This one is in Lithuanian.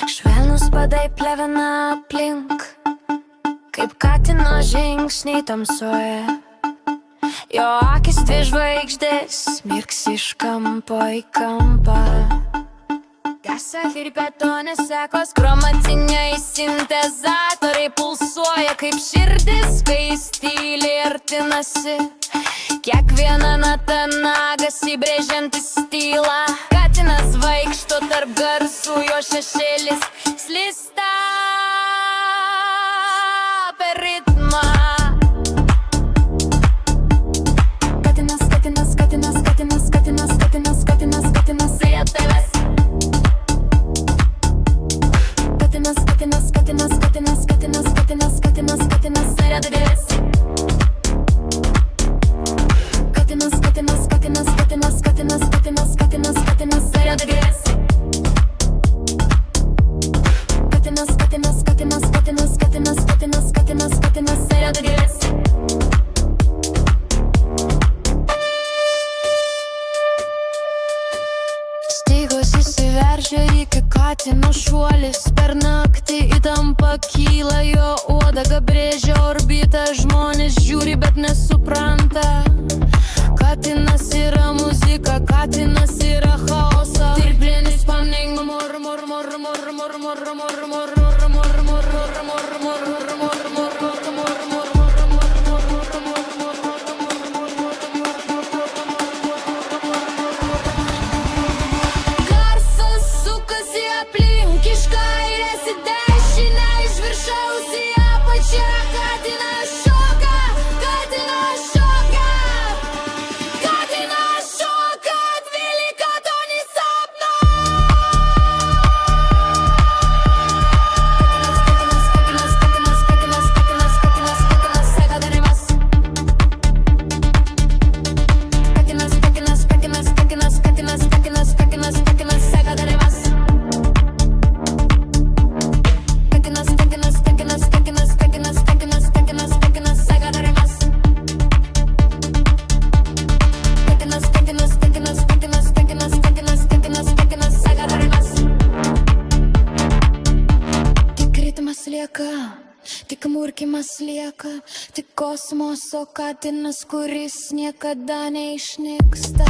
Švelnus padai plevena aplink, kaip katino žingsniai tamsoje. Jo akis dvi žvaigždės mirksi iš kampo į kampą. Gasa ir betonės sekos, chromatiniai sintezatoriai pulsuoja kaip širdis, kai jis tyliai artinasi. Kiekviena nata nagas įbrėžiantis tylą. Katinas vaikšto tarp garsų, jo šešėlis slysta per ritmą. Katinas, katinas, katinas, katinas, katinas, katinas, katinas, katinas prie tavęs. Katinas, katinas, katinas, katinas, katinas, katinas, katinas, katinas prie tavęs. Katinas, katinas, katinas, katinas, katinas, katinas, katinas, katinas prie tavęs. Katinas, katinas, katinas, katinas, katinas, katinas, katinas, katinas prie tavęs. Stygos įsiveržia iki katino šuolis. Per naktį įtampa kyla, jo uodega brėžia orbitą. Žmonės žiūri, bet nesupranta. Katinas yra muzika, katinas yra chaoso. Tirplinis spamning, mur, mur, mur, mur, mur, mur, mur, mur, mur, mur, mur, mur, mur, mur. Garsas sukasi aplink, iš kairės į dešinę, iš viršaus į apačią. Katinas šoka, katinas šoka, katinas šoka, dvylika tonį sapno. Katinas, katinas, katinas, katinas, katinas, katinas, seka darimas. Katinas, katinas, katinas, katinas, katinas, katinas, katinas, katinas, seka darimas. Katinas, katinas, katinas, katinas, katinas, katinas, katinas, katinas, seka darimas. Katinas, katinas, katinas, katinas, katinas, katinas, katinas, katinas, seka darimas. Tik ritmas lieka, tik murkimas lieka, tik kosmoso katinas, kuris niekada neišnyksta.